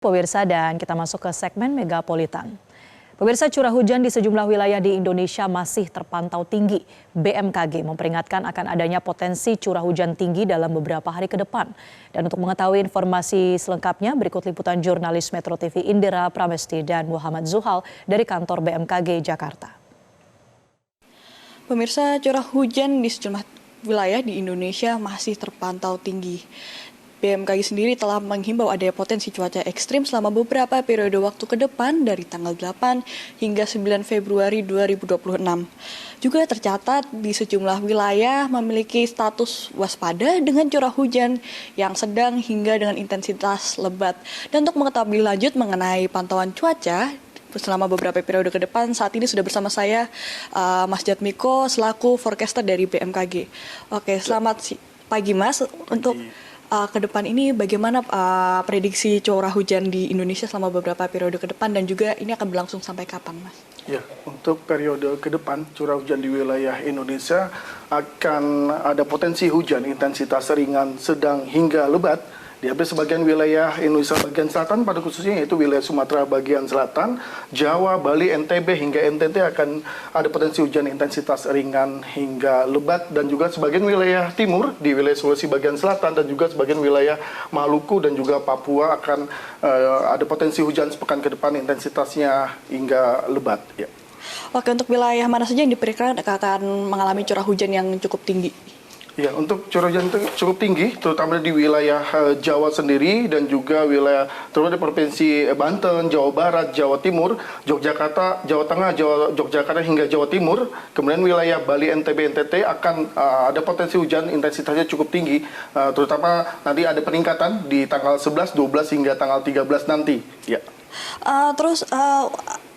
Pemirsa, dan kita masuk ke segmen Megapolitan. Pemirsa, curah hujan di sejumlah wilayah di Indonesia masih terpantau tinggi. BMKG memperingatkan akan adanya potensi curah hujan tinggi dalam beberapa hari ke depan. Dan untuk mengetahui informasi selengkapnya, berikut liputan jurnalis Metro TV Indira Pramesti dan Muhammad Zuhal dari kantor BMKG Jakarta. Pemirsa, curah hujan di sejumlah wilayah di Indonesia masih terpantau tinggi. BMKG sendiri telah menghimbau adanya potensi cuaca ekstrim selama beberapa periode waktu ke depan dari tanggal 8 hingga 9 Februari 2026. Juga tercatat di sejumlah wilayah memiliki status waspada dengan curah hujan yang sedang hingga dengan intensitas lebat. Dan untuk mengetahui lanjut mengenai pantauan cuaca selama beberapa periode ke depan, saat ini sudah bersama saya Mas Jatmiko selaku forecaster dari BMKG. Oke, selamat pagi Mas. Untuk ke depan ini bagaimana prediksi curah hujan di Indonesia selama beberapa periode ke depan dan juga ini akan berlangsung sampai kapan, Mas? Ya, untuk periode ke depan curah hujan di wilayah Indonesia akan ada potensi hujan intensitas ringan, sedang hingga lebat di hampir sebagian wilayah Indonesia bagian selatan, pada khususnya yaitu wilayah Sumatera bagian selatan, Jawa, Bali, NTB hingga NTT akan ada potensi hujan intensitas ringan hingga lebat, dan juga sebagian wilayah timur di wilayah Sulawesi bagian selatan dan juga sebagian wilayah Maluku dan juga Papua akan ada potensi hujan sepekan ke depan intensitasnya hingga lebat. Ya. Oke, untuk wilayah mana saja yang diperkirakan akan mengalami curah hujan yang cukup tinggi? Ya, untuk curah hujan cukup tinggi, terutama di wilayah Jawa sendiri dan juga wilayah terutama di Provinsi Banten, Jawa Barat, Jawa Timur, Yogyakarta, Jawa Tengah, Yogyakarta hingga Jawa Timur. Kemudian wilayah Bali, NTB, NTT akan ada potensi hujan intensitasnya cukup tinggi, terutama nanti ada peningkatan di tanggal 11, 12 hingga tanggal 13 nanti. Ya.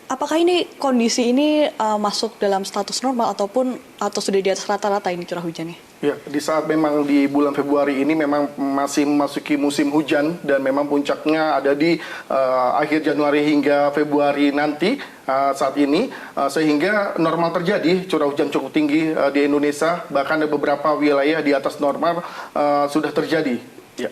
Apakah ini kondisi ini masuk dalam status normal atau sudah di atas rata-rata ini curah hujannya? Ya, di saat memang di bulan Februari ini memang masih memasuki musim hujan dan memang puncaknya ada di akhir Januari hingga Februari nanti saat ini, sehingga normal terjadi curah hujan cukup tinggi di Indonesia, bahkan ada beberapa wilayah di atas normal sudah terjadi. Ya.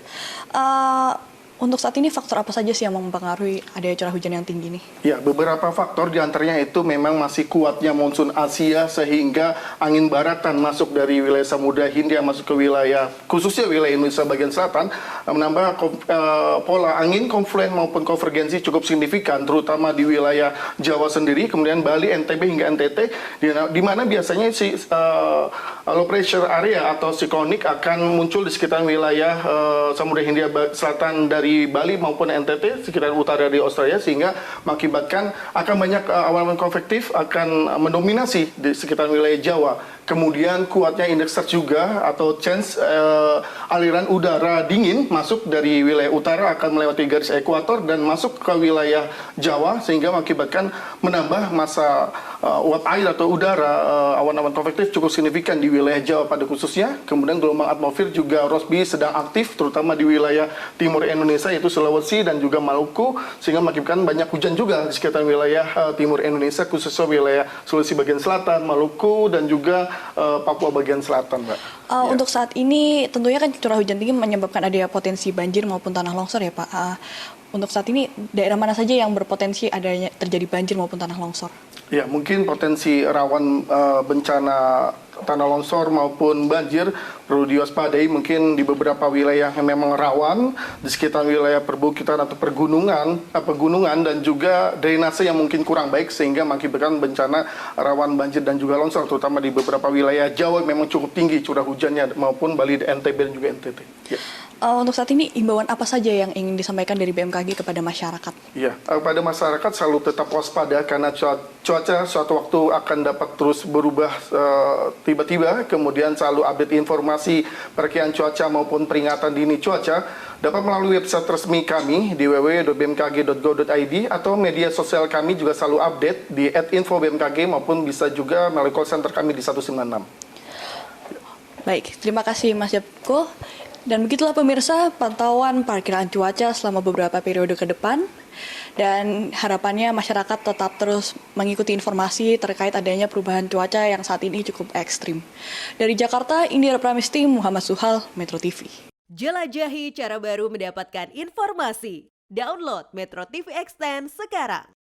Untuk saat ini faktor apa saja sih yang mempengaruhi adanya curah hujan yang tinggi ini? Ya, beberapa faktor diantaranya itu memang masih kuatnya monsun Asia sehingga angin baratan masuk dari wilayah Samudra Hindia masuk ke wilayah, khususnya wilayah Indonesia bagian selatan, menambah pola angin konfluen maupun konvergensi cukup signifikan, terutama di wilayah Jawa sendiri, kemudian Bali, NTB hingga NTT, di mana biasanya si low pressure area atau siklonik akan muncul di sekitar wilayah Samudra Hindia Selatan dari Bali maupun NTT, sekitar utara di Australia, sehingga mengakibatkan akan banyak awan konvektif akan mendominasi di sekitar wilayah Jawa. Kemudian kuatnya indeks search juga atau chance aliran udara dingin masuk dari wilayah utara akan melewati garis ekuator dan masuk ke wilayah Jawa, sehingga mengakibatkan menambah massa uap air atau udara awan-awan konvektif cukup signifikan di wilayah Jawa pada khususnya. Kemudian gelombang atmosfer juga Rossby sedang aktif terutama di wilayah timur Indonesia yaitu Sulawesi dan juga Maluku, sehingga mengakibatkan banyak hujan juga di sekitar wilayah timur Indonesia, khususnya wilayah Sulawesi bagian selatan, Maluku dan juga Papua bagian selatan, Mbak. Untuk saat ini tentunya kan curah hujan tinggi menyebabkan adanya potensi banjir maupun tanah longsor ya Pak. Untuk saat ini daerah mana saja yang berpotensi adanya terjadi banjir maupun tanah longsor? Ya, mungkin potensi rawan bencana tanah longsor maupun banjir perlu diwaspadai mungkin di beberapa wilayah yang memang rawan di sekitar wilayah perbukitan atau pegunungan dan juga drainase yang mungkin kurang baik sehingga mengakibatkan bencana rawan banjir dan juga longsor, terutama di beberapa wilayah Jawa memang cukup tinggi curah hujannya maupun Bali, NTB dan juga NTT. Ya. Untuk saat ini imbauan apa saja yang ingin disampaikan dari BMKG kepada masyarakat? Ya, kepada masyarakat selalu tetap waspada karena cuaca suatu waktu akan dapat terus berubah tiba-tiba, kemudian selalu update informasi perkiraan cuaca maupun peringatan dini cuaca dapat melalui website resmi kami di www.bmkg.go.id atau media sosial kami juga selalu update di @info_bmkg maupun bisa juga melalui call center kami di 196. Baik, terima kasih Mas Jatmiko. Dan begitulah pemirsa pantauan perkiraan cuaca selama beberapa periode ke depan. Dan harapannya masyarakat tetap terus mengikuti informasi terkait adanya perubahan cuaca yang saat ini cukup ekstrim. Dari Jakarta, Indira Pramesti, Muhammad Zuhal, Metro TV. Jelajahi cara baru mendapatkan informasi. Download Metro TV Extend sekarang.